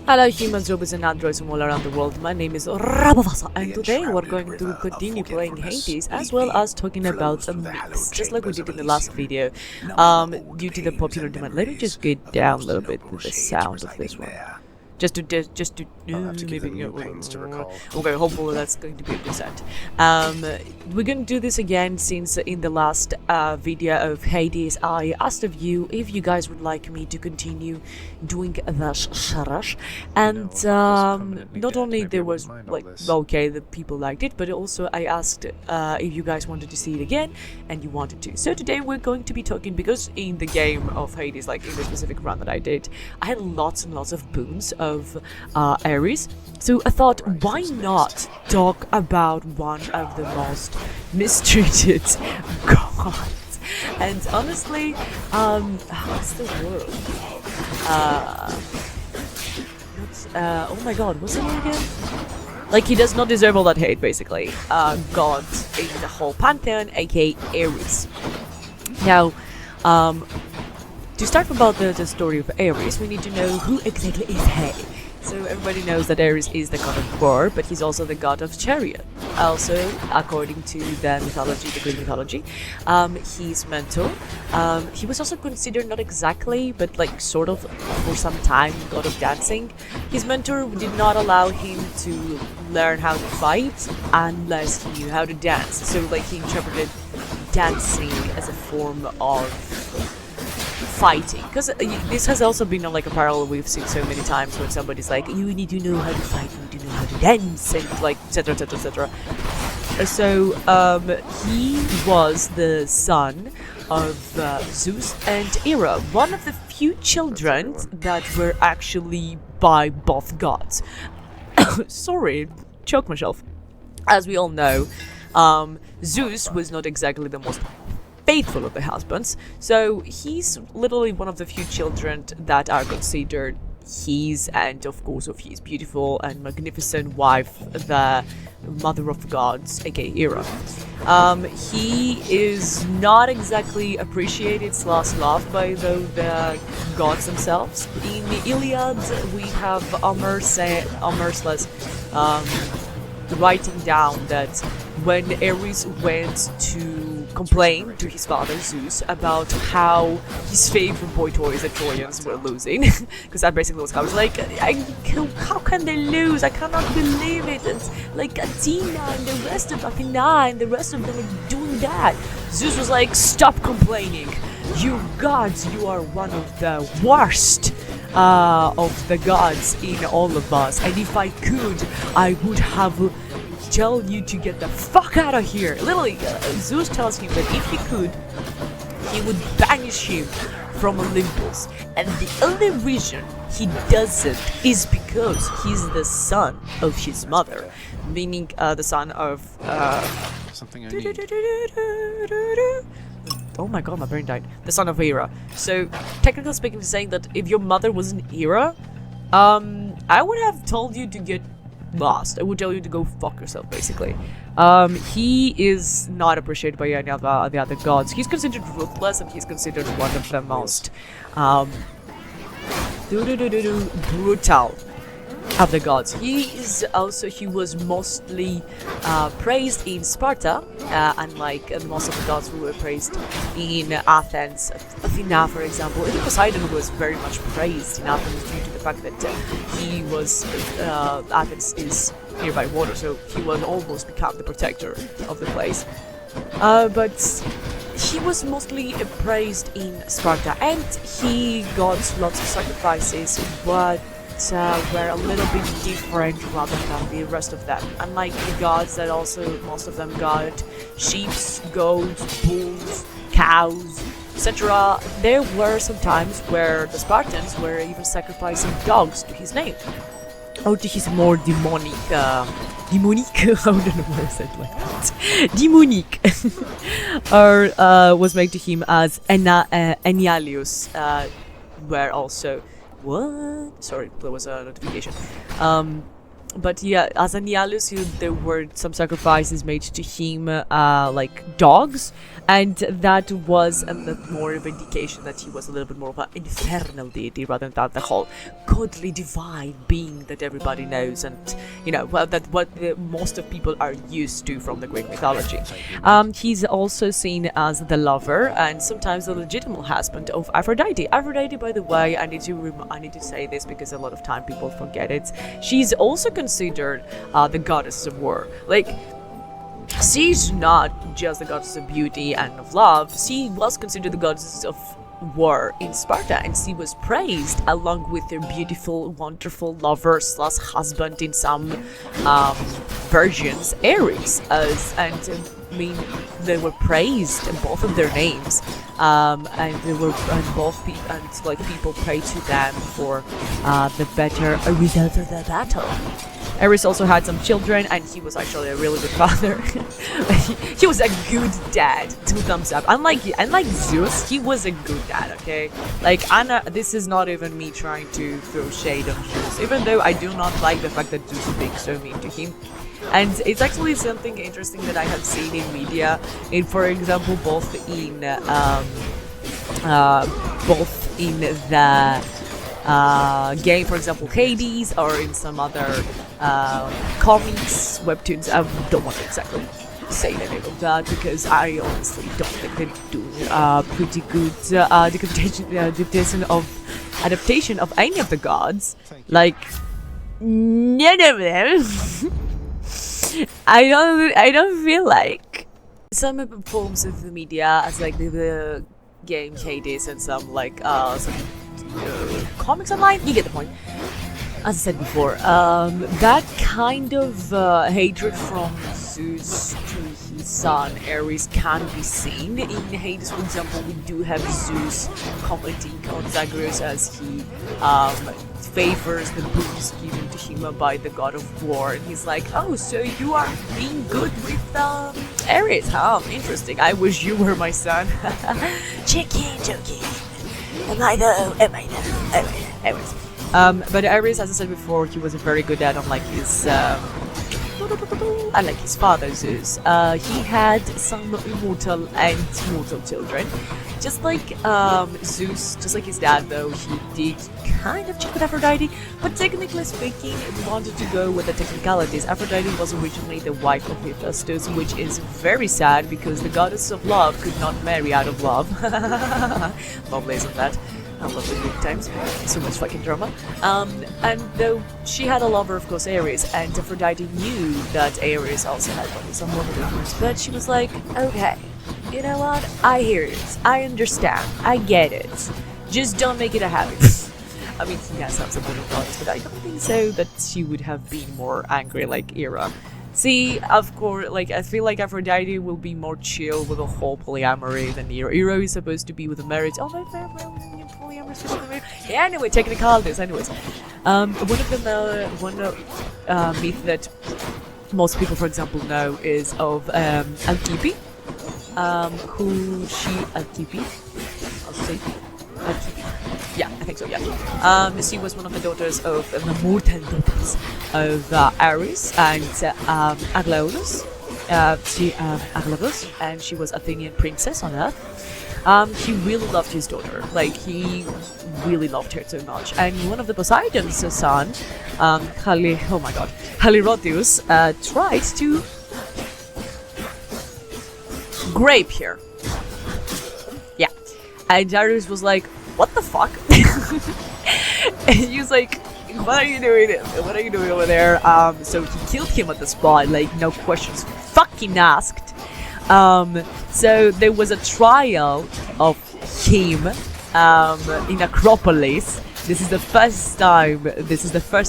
Hello humans, robots and androids from all around the world. My name is Rabavasa and today we're going to continue playing Hades as well as talking about the myths, just like we did in the last video. Due to the popular demand, let me just get down a little bit with the sound of this one. Just to maybe okay, hopefully that's going to be a good set. We're going to do this again since in the last video of Hades I asked of you if you guys would like me to continue doing this series, and not only there was like okay the people liked it, but also I asked if you guys wanted to see it again and you wanted to. So today we're going to be talking, because in the game of Hades, like in the specific run that I did, I had lots and lots of boons of Ares, so I thought, why not talk about one of the most mistreated gods? And honestly, what's the word? Oh my god, what's the name again? Like, he does not deserve all that hate, basically. God in the whole pantheon, aka Ares. Now, to start about the story of Ares, we need to know who exactly is he. So everybody knows that Ares is the god of war, but he's also the god of chariot. Also, according to the mythology, the Greek mythology, his mentor, he was also considered not exactly, but like sort of for some time, god of dancing. His mentor did not allow him to learn how to fight unless he knew how to dance. So like he interpreted dancing as a form of fighting, because this has also been like a parallel we've seen so many times when somebody's like, you need to know how to fight, you need to know how to dance, and like etc etc etc. So he was the son of Zeus and Hera, one of the few children that were actually by both gods. Sorry, choked myself. As we all know, Zeus was not exactly the most faithful of the husbands, so he's literally one of the few children that are considered his, and of course of his beautiful and magnificent wife, the mother of gods, aka Hera. He is not exactly appreciated / loved by the gods themselves. In the Iliad we have Homer writing down that when Ares went to complain to his father Zeus about how his favorite boy toys, the Trojans, were losing, because that basically was how it was like, how can they lose? I cannot believe it. It's like Athena and the rest of them are doing that. Zeus was like, stop complaining, you gods, you are one of the worst of the gods in all of us, and if I could, I would have tell you to get the fuck out of here. Literally, Zeus tells him that if he could, he would banish him from Olympus, and the only reason he doesn't is because he's the son of his mother, meaning the son of something I need. Oh my god, my brain died. The son of Hera. So technically speaking, saying that if your mother wasn't Hera, I would have told you to get lost. I would tell you to go fuck yourself, basically. He is not appreciated by any of the other gods. He's considered ruthless, and he's considered one of the most brutal of the gods. He was mostly praised in Sparta, unlike most of the gods who were praised in Athens. Athena, for example, even Poseidon was very much praised in Athens due to the fact that he was Athens is nearby water, so he was almost become the protector of the place. But he was mostly praised in Sparta, and he got lots of sacrifices, but were a little bit different rather than the rest of them. Unlike the gods that also most of them got sheep, goats, bulls, cows, etc., there were some times where the Spartans were even sacrificing dogs to his name, or to his more demonic, I don't know why I said like that, demonic, or was made to him as Enalius, where also, what? Sorry, there was a notification. but yeah, as Anialus, there were some sacrifices made to him, like dogs, and that was more of an indication that he was a little bit more of an infernal deity rather than the whole godly divine being that everybody knows, and well, that what most of people are used to from the Greek mythology. He's also seen as the lover and sometimes the legitimate husband of Aphrodite. Aphrodite, by the way, I need to say this because a lot of time people forget it. She's also considered the goddess of war. Like, she's not just the goddess of beauty and of love. She was considered the goddess of war in Sparta, and she was praised along with their beautiful, wonderful lover slash husband in some versions, Ares. I mean, they were praised in both of their names, and people prayed to them for the better result of the battle. Ares also had some children, and he was actually a really good father. He was a good dad. 2 thumbs up. Unlike Zeus, he was a good dad. Okay, like Anna. This is not even me trying to throw shade on Zeus, even though I do not like the fact that Zeus is being so mean to him. And it's actually something interesting that I have seen in media, for example, both in the game, for example, Hades, or in some other comics, webtoons. I don't want to exactly say the name of that because I honestly don't think they do pretty good adaptation of any of the gods. Like, none of them. I don't feel like some forms of the media, as like the game Hades and some comics online. You get the point. As I said before, that kind of hatred from Zeus to his son Ares can be seen in Hades. For example, we do have Zeus commenting on Zagreus as he favors the boons given to him by the god of war, and he's like, "Oh, so you are being good with Ares? Huh? Interesting. I wish you were my son." Joking. Am I though? Anyways. But Ares, as I said before, he was a very good dad, unlike his father Zeus. He had some immortal and mortal children. Just like Zeus, just like his dad, though, he did kind of cheat with Aphrodite, but technically speaking, we wanted to go with the technicalities. Aphrodite was originally the wife of Hephaestus, which is very sad because the goddess of love could not marry out of love. Lovely, isn't that? I love the good times. So much fucking drama. And though she had a lover, of course, Ares, and Aphrodite knew that Ares also had some love lovers, but she was like, okay, you know what? I hear it. I understand. I get it. Just don't make it a habit. I mean, he has some supportive qualities, but I don't think so that she would have been more angry like Hera. See, of course, like, I feel like Aphrodite will be more chill with the whole polyamory than Hero. Hero is supposed to be with the marriage. Oh, my favorite polyamorous with the marriage. Yeah, anyway, technicalities, anyways. One myth that most people, for example, know is of Alkippe. Alkippe? Yeah, I think so, yeah. She was one of the daughters of the mortal daughters of Ares and Aglaonus. And she was Athenian princess on Earth. He really loved his daughter. Like, he really loved her so much. And one of the Poseidon's son, Halirotheus, tried to grape her. Yeah. And Darius was like, what the fuck? And he was like, what are you doing? What are you doing over there? So he killed him at the spot, like, no questions fucking asked. So there was a trial of him in Acropolis. This is the first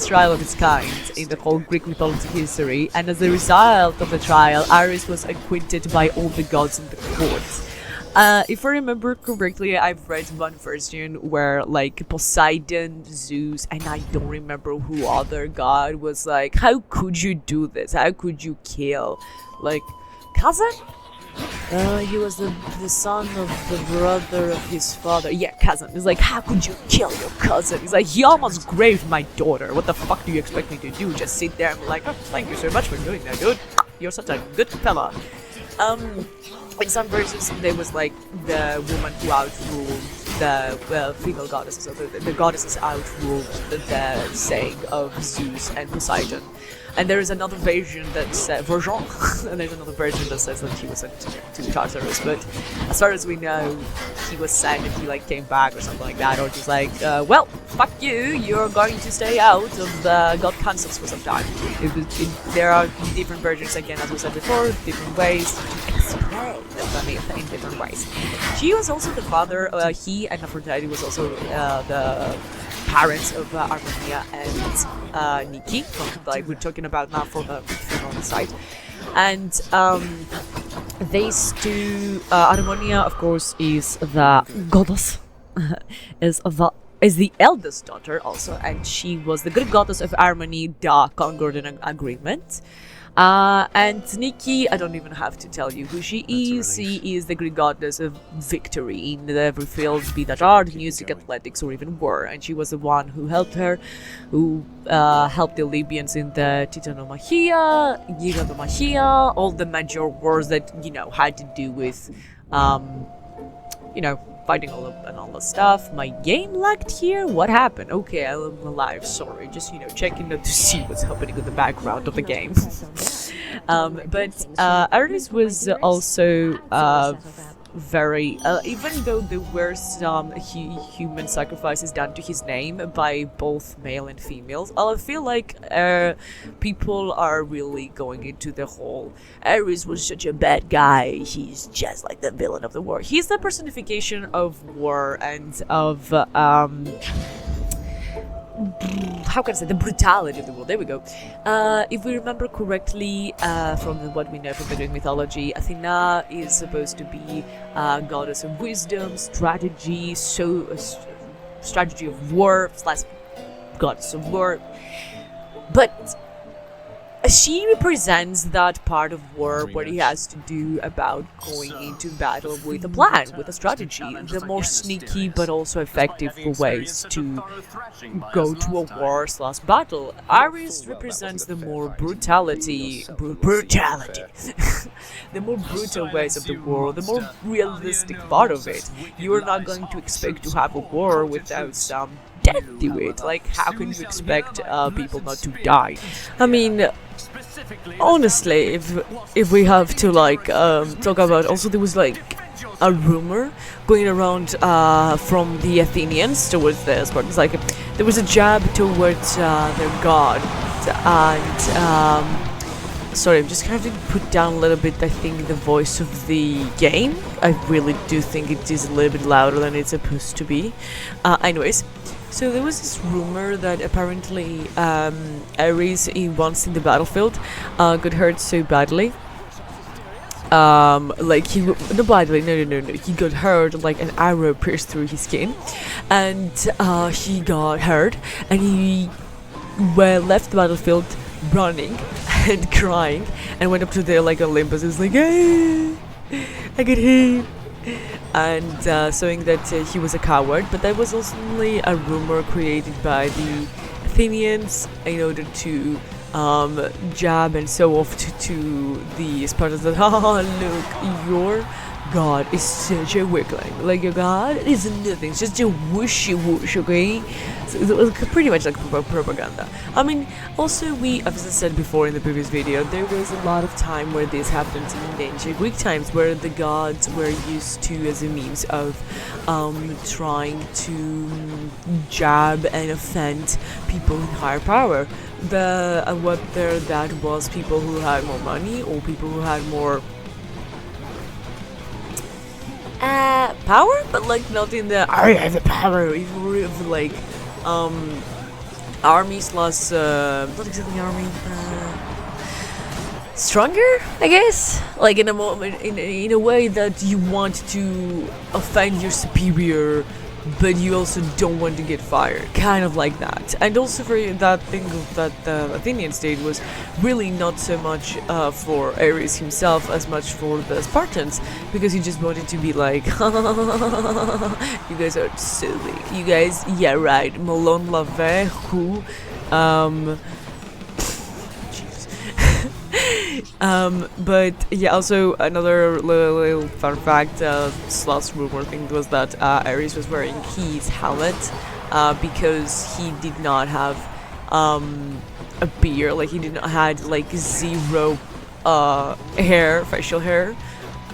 trial of its kind in the whole Greek mythology history, and as a result of the trial, Ares was acquitted by all the gods in the court. If I remember correctly, I've read one version where, like, Poseidon, Zeus, and I don't remember who other god was like, how could you do this? How could you kill, like, cousin? He was the son of the brother of his father. Yeah, cousin. He's like, how could you kill your cousin? He's like, he almost graved my daughter. What the fuck do you expect me to do? Just sit there and be like, oh, thank you so much for doing that, dude. You're such a good fella. In some versions, there was like the woman who outruled the female goddesses, so the goddesses outruled the saying of Zeus and Poseidon. And there is another version that says and there's another version that says that he was sent to Tartarus. But as far as we know, he was sent and he like came back or something like that, or just like, well, fuck you, you're going to stay out of the god councils for some time. There are different versions again, as we said before, different ways to explain the myth in different ways. She was also the father. He and Aphrodite was also the parents of Armonia and Nike, like we're talking about now for the female side. And these two, Armonia, of course, is the goddess, is the eldest daughter also, and she was the Greek goddess of harmony, the concord and agreement. And Nikki, I don't even have to tell you who she is. She is the Greek goddess of victory in every field, be that art, music, athletics, or even war. And she was the one who helped her, who helped the Libyans in the Titanomachia, Gigantomachia, all the major wars that, you know, had to do with, you know, fighting all the stuff. My game lagged here? What happened? Okay, I'm alive, sorry. Just, you know, checking out to see what's happening in the background of the game. But Ares was also very, even though there were some human sacrifices done to his name by both male and females, I feel like people are really going into the whole Ares was such a bad guy, he's just like the villain of the war. He's the personification of war and of how can I say, the brutality of the world. There we go. If we remember correctly, from what we know from the Greek mythology, Athena is supposed to be a goddess of wisdom, strategy, strategy of war / goddess of war. But she represents that part of war where he has to do about going into battle with a plan, with a strategy, the more sneaky but also effective ways to go to a war / battle. Ares represents the more brutality, the more brutal ways of the war, the more realistic part of it. You are not going to expect to have a war without some death to it. Like, how can you expect people not to die? I mean, honestly, if we have to like talk about, also there was like a rumor going around from the Athenians towards the Spartans, like there was a jab towards their god, and sorry, I'm just gonna have to put down a little bit, I think, the voice of the game. I really do think it is a little bit louder than it's supposed to be. Anyways, so there was this rumor that apparently Ares, once in the battlefield, got hurt so badly. Like he got hurt, like an arrow pierced through his skin, and he got hurt, and he left the battlefield running and crying, and went up to the like Olympus. It was like, hey, I got hit. And saying that he was a coward, but that was also only a rumor created by the Athenians in order to jab and so off to the Spartans that, oh look, your god is such a weakling. Like, your god is nothing, it's just a whooshy, okay? So it was pretty much like propaganda. I mean, also as I said before in the previous video, there was a lot of time where this happened in the ancient Greek times, where the gods were used to as a means of trying to jab and offend people in higher power. Whether that was people who had more money or people who had more power, but like not in the I have the power, even of like army / not exactly army, stronger, I guess, like in a moment, in a way that you want to offend your superior but you also don't want to get fired, kind of like that. And also for that thing that the Athenians did was really not so much for Ares himself as much for the Spartans, because he just wanted to be like, you guys are silly, you guys, yeah right, Malone Lave, who, but yeah, also another little fun fact, slash rumor thing was that Ares was wearing his helmet because he did not have a beard, like he did not had like zero hair, facial hair,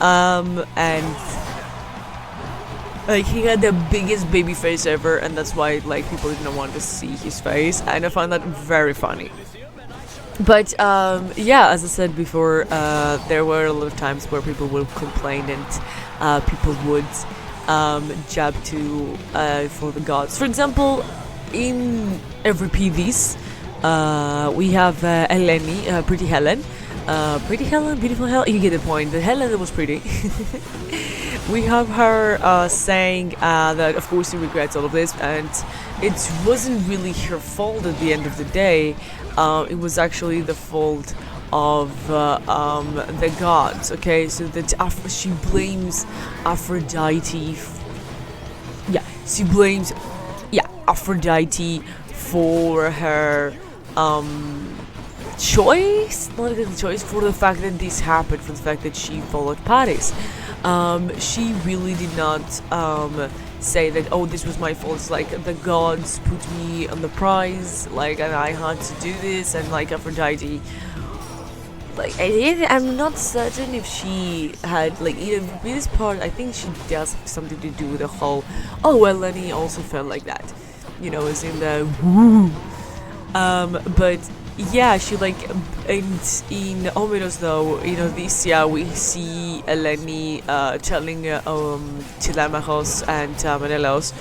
and like he had the biggest baby face ever, and that's why like people didn't want to see his face, and I find that very funny. But yeah, as I said before, there were a lot of times where people would complain and people would jab to for the gods. For example, in every PVs, we have Eleni, Pretty Helen. Pretty Helen, beautiful Helen, you get the point. The Helen that was pretty. We have her saying that of course she regrets all of this, and it wasn't really her fault at the end of the day. It was actually the fault of the gods. Okay, so that she blames Aphrodite. She blames Aphrodite for her choice, not even the choice, for the fact that this happened, for the fact that she followed Paris. She really did not say that, oh, this was my fault. It's like the gods put me on the prize, like, and I had to do this, and like Aphrodite, like, I'm not certain if she had, like, with this part, I think she does have something to do with the whole, oh, well, Lenny also felt like that, you know, as in the woo. But yeah, she like in Omeros though, in Odysseia we see Eleni telling Telemachos and Menelaus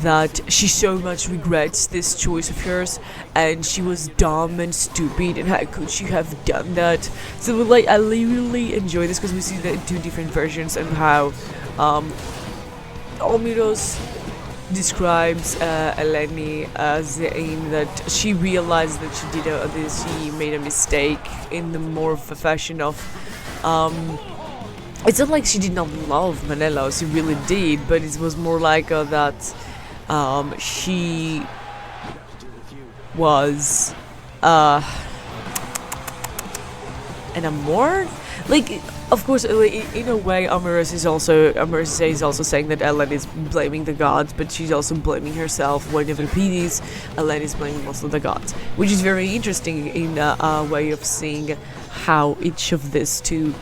that she so much regrets this choice of hers, and she was dumb and stupid, and how could she have done that. So like I really enjoy this because we see the two different versions and how Omeros describes Eleni as in that she realized that she made a mistake in the more of a fashion of it's not like she did not love Menelaus, she really did, but it was more like that she was enamored. Like, of course, in a way, Amorous is also saying that Ellen is blaming the gods, but she's also blaming herself. Whenever Pedes, Ellen is blaming also the gods, which is very interesting in a way of seeing how each of these two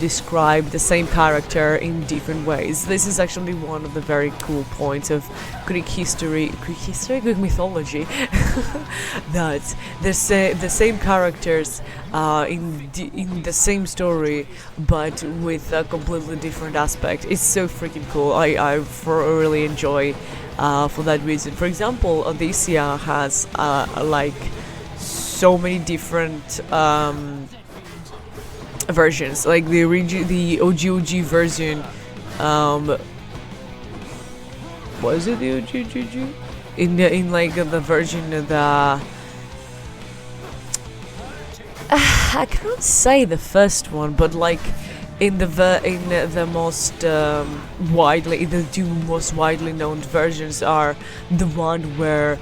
describe the same character in different ways. This is actually one of the very cool points of Greek mythology, that the same characters in the same story, but with a completely different aspect. It's so freaking cool. I really enjoy for that reason. For example, Odysseia has like so many different versions, like the OG version. Was it the OG? In like the version of the I can't say the first one, but like in the most widely, the two most widely known versions are the one where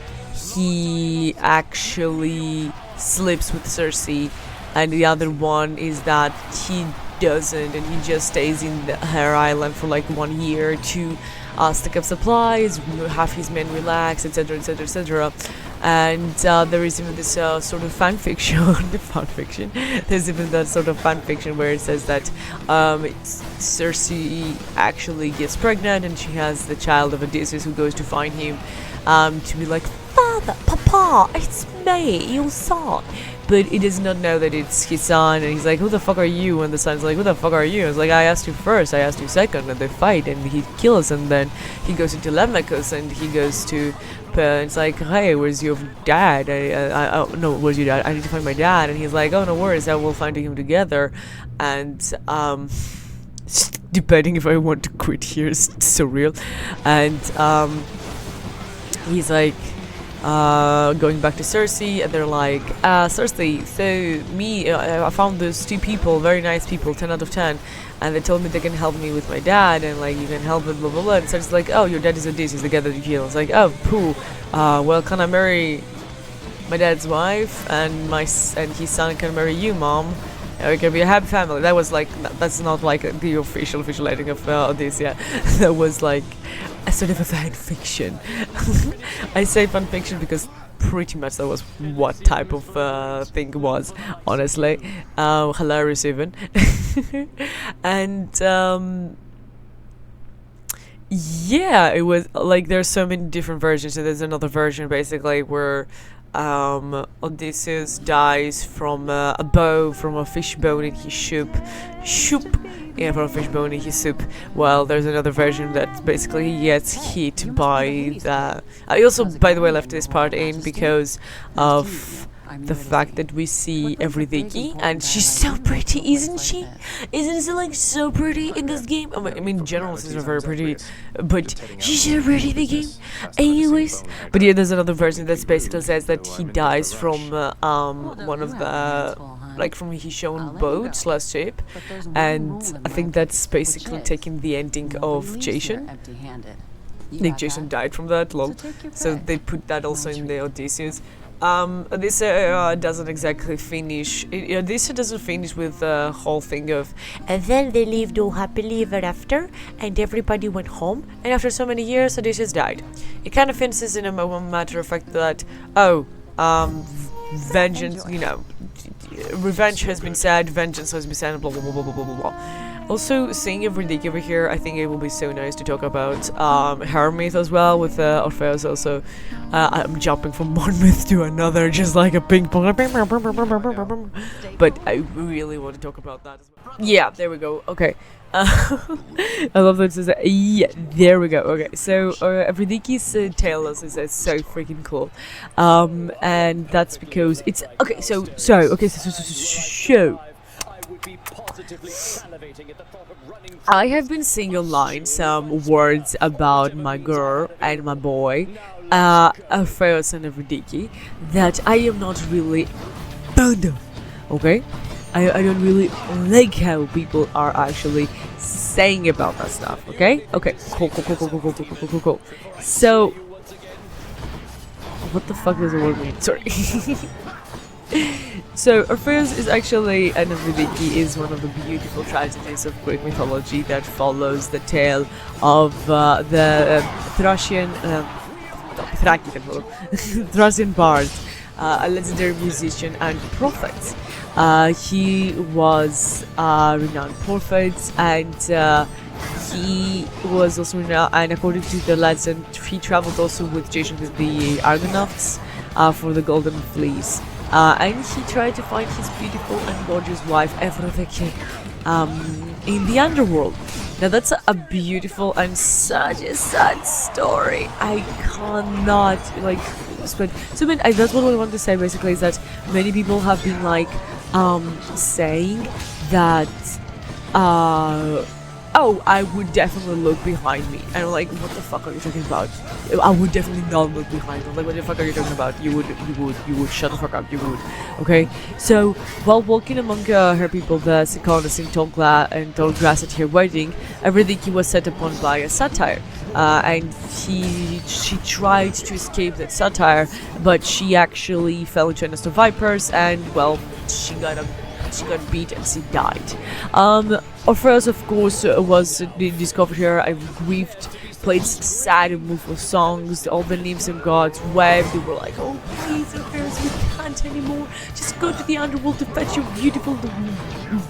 he actually sleeps with Circe, and the other one is that he doesn't, and he just stays in her island for like 1 year to stack up supplies, have his men relax, etc, etc, etc. And there is even this sort of fan fiction there's even that sort of fan fiction where it says that Circe actually gets pregnant, and she has the child of Theseus, who goes to find him to be like, Father, Papa, it's me, your son. But he does not know that it's his son, and he's like, who the fuck are you? And the son's like, who the fuck are you? It's like, I asked you first, I asked you second, and they fight, and he kills, and then he goes to Telemachus, and he goes to it's like, hey, where's your dad? No, where's your dad? I need to find my dad. And he's like, oh, no worries, I will find him together. And debating if I want to quit here. It's so real. And he's like going back to Cersei, and they're like, Cersei, so me, I found those 2 people, very nice people, 10 out of 10, and they told me they can help me with my dad, and like you can help with blah blah blah. And Cersei's like, oh, your dad is Odysseus, the guy that you killed. It's like, oh, cool. Well, can I marry my dad's wife, and and his son can marry you, mom? We can be a happy family. That was like, that's not like the official ending of Odyssey. That was like a sort of a fan fiction. I say fan fiction because pretty much that was what type of thing it was, honestly. Hilarious even. And yeah, it was like there's so many different versions. So there's another version basically where Odysseus dies from a bow from a fish bone in his soup. Yeah, from a fish bone in his soup. Well, there's another version that basically he gets hit by the... I also, by the way, left this part in because of the fact that we see Evridiki, and she's so pretty, isn't she? Isn't she like so pretty in this game? I mean, in general, she's not very pretty, but she's so pretty in the game. Anyways, but yeah, there's another version that basically says that he dies from one of the, like, from his own boat slash ship, and I think that's basically taking the ending of Jason. I think Jason died from that, lol. So they put that also in the Odysseus. This doesn't exactly finish. This doesn't finish with the whole thing of, and then they lived all happily ever after, and everybody went home. And after so many years, Odysseus died. It kind of finishes in a matter of fact that, vengeance, you know, revenge has been said, vengeance has been said, blah blah blah blah blah blah blah. Also, seeing Evridiki over here, I think it will be so nice to talk about her myth as well with Orpheus. Also, I'm jumping from one myth to another, just like a ping pong. But I really want to talk about that as well. Yeah, there we go. Okay. I love that it says that. Yeah, there we go. Okay, so Evridiki's tale is so freaking cool, and that's because it's okay. So I have been seeing online some words about my girl and my boy, Orpheus and Evridiki, that I am not really fond of. Okay, I don't really like how people are actually saying about that stuff. Okay, cool. So, what the fuck does the word mean? Sorry. So, Orpheus is actually, and Evridiki is one of the beautiful tragedies of Greek mythology that follows the tale of the Thracian bard, a legendary musician and prophet. He was a renowned prophet, and he was also renowned, and according to the legend, he traveled also with Jason with the Argonauts for the Golden Fleece. And he tried to find his beautiful and gorgeous wife, Evridiki, in the underworld. Now that's a beautiful and such a sad story. I cannot, like, spread. So that's what I want to say basically, is that many people have been like, saying that, oh, I would definitely look behind me. And I'm like, what the fuck are you talking about? I would definitely not look behind me. I'm like, what the fuck are you talking about? You would, shut the fuck up, you would. Okay? So, while walking among her people, the Siconas in tall grass at her wedding, Evridiki was set upon by a satyr. And she tried to escape that satyr, but she actually fell into a nest of vipers, and, well, she got beat and she died. Orpheus, of course, was discovered here. I grieved, played sad and mournful songs. All the nymphs and gods wept. They were like, "Oh, please, Orpheus, we can't anymore. Just go to the underworld to fetch your beautiful,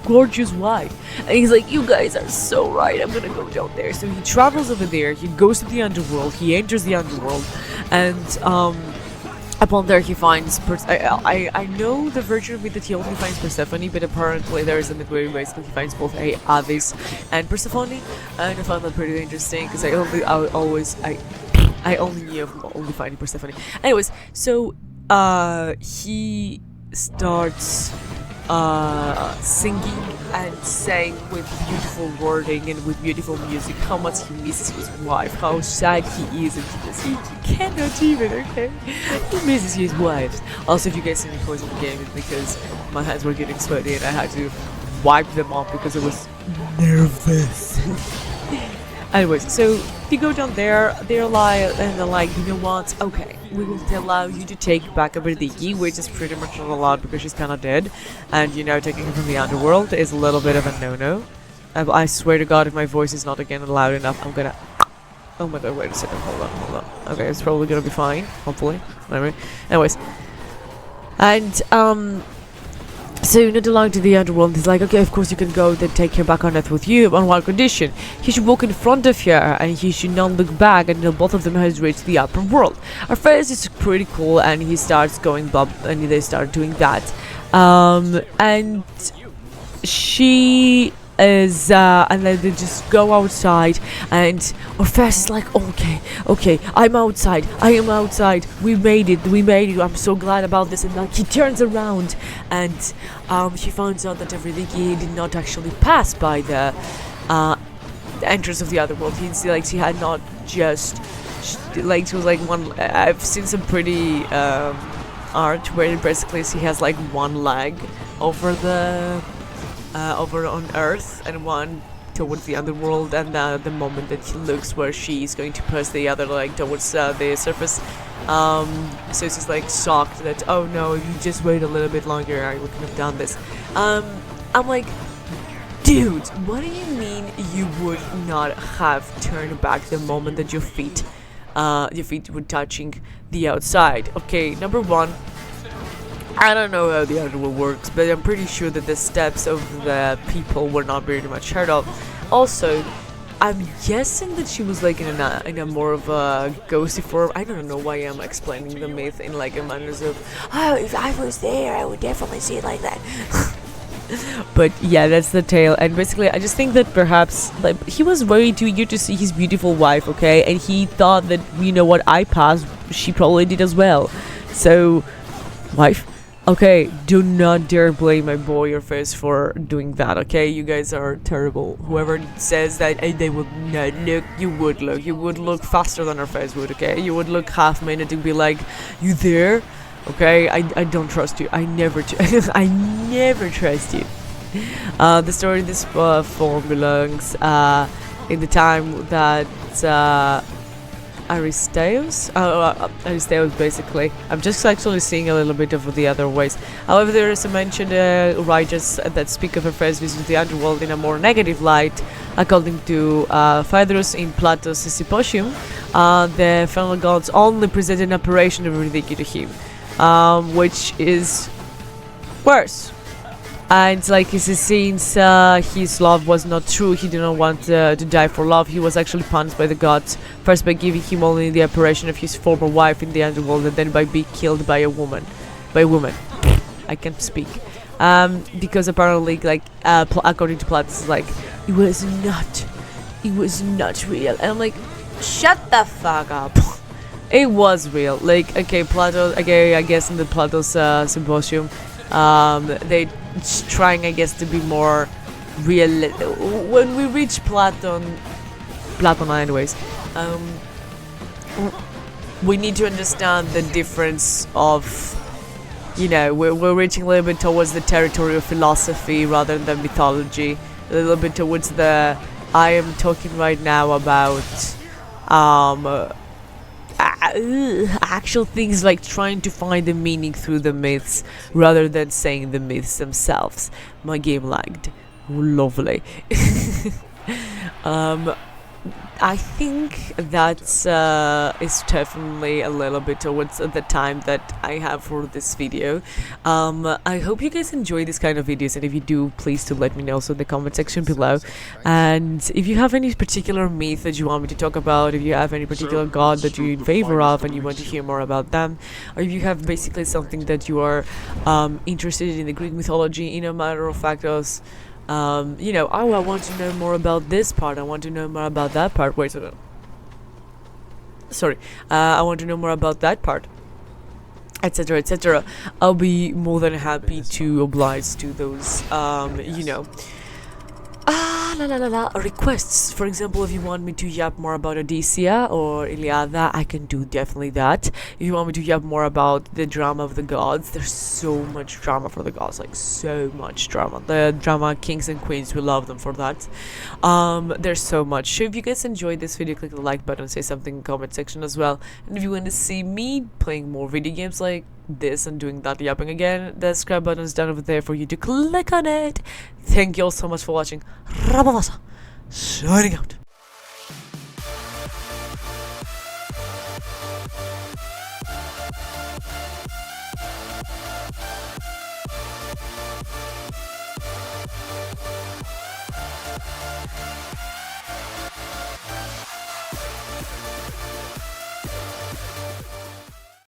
gorgeous wife." And he's like, "You guys are so right. I'm gonna go down there." So he travels over there. He goes to the underworld. He enters the underworld, and upon there he finds, I know the version of it that he only finds Persephone, but apparently there is a myth where basically he finds both Hades and Persephone, and I found that pretty interesting because I only knew of only finding Persephone. Anyways, so he starts singing and saying with beautiful wording and with beautiful music how much he misses his wife, how sad he is, and he cannot even, okay? He misses his wife. Also, if you guys see me pausing the game, it's because my hands were getting sweaty and I had to wipe them off because I was nervous. Anyways, so you go down there, they're like, you know what, okay, we will allow you to take back Aberdiki, which is pretty much not allowed because she's kinda dead, and you know, taking her from the underworld is a little bit of a no-no. I swear to god, if my voice is not again loud enough, I'm gonna... Oh my god, wait a second, hold on. Okay, it's probably gonna be fine, hopefully. Anyway, anyways. And, so not allowed to the underworld. He's like, okay, of course you can go, then take her back on Earth with you, on one condition. He should walk in front of her, and he should not look back until both of them has reached the upper world. At first it's pretty cool, and he starts going bob, and they start doing that. And she is, and then they just go outside, and Orpheus is like, okay, I'm outside, we made it, I'm so glad about this. And like, he turns around, and he finds out that Evridiki did not actually pass by the entrance of the other world. She had not just, like, she was like one, I've seen some pretty art where basically she has like one leg over the over on Earth and one towards the underworld, and the moment that he looks where she's going to press the other leg towards the surface, so she's like shocked that, oh no, if you just wait a little bit longer I would have done this. I'm like, dude, what do you mean you would not have turned back the moment that your feet were touching the outside? Okay, number one, I don't know how the underworld works, but I'm pretty sure that the steps of the people were not very much heard of. Also, I'm guessing that she was like in a more of a ghosty form. I don't know why I'm explaining the myth in like a manner of, oh, if I was there, I would definitely see it like that. But yeah, that's the tale. And basically, I just think that perhaps like he was very too eager to see his beautiful wife, okay, and he thought that, you know what, I passed, she probably did as well. So, wife. Okay, do not dare blame my boy or face for doing that, okay? You guys are terrible. Whoever says that they would not look, you would look faster than our face would, okay? You would look half minute and be like, you there? Okay, I don't trust you. I never trust you. The story of this form belongs in the time that Aristeus basically. I'm just actually seeing a little bit of the other ways. However, there is a mentioned writers that speak of Orpheus visiting the underworld in a more negative light. According to Phaedrus in Plato's Symposium, the fellow gods only present an apparition of Eurydice to him, which is worse. And like, since his love was not true, he did not want to die for love. He was actually punished by the gods, first by giving him only the apparition of his former wife in the underworld, and then by being killed by a woman. I can't speak. Because apparently, like, according to Plato, it's like, it was not real. And I'm like, shut the fuck up. It was real. Like, okay, Plato, okay, I guess in the Plato's Symposium, they trying, I guess, to be more real. When we reach Platon anyways, we need to understand the difference of, you know, we're reaching a little bit towards the territory of philosophy rather than mythology, a little bit towards the, I am talking right now about actual things, like trying to find the meaning through the myths rather than saying the myths themselves. My game lagged. Lovely. I think that is definitely a little bit towards the time that I have for this video. I hope you guys enjoy this kind of videos, and if you do, please do let me know so in the comment section below. And if you have any particular myth that you want me to talk about, if you have any particular god that you're in favor of and you want to hear more about them, or if you have basically something that you are interested in the Greek mythology, in a matter of fact, you know, oh, I want to know more about this part, I want to know more about that part. Wait a minute. Sorry. I want to know more about that part. etc., etc. I'll be more than happy to oblige to those, you know, requests. For example, if you want me to yap more about Odysseia or Iliada, I can do definitely that. If you want me to yap more about the drama of the gods, there's so much drama for the gods, like so much drama. The drama kings and queens, we love them for that. There's so much. So if you guys enjoyed this video, click the like button, say something in the comment section as well. And if you want to see me playing more video games like this and doing that yapping again, the subscribe button is down over there for you to click on it. Thank you all so much for watching. Rabavasa, signing out.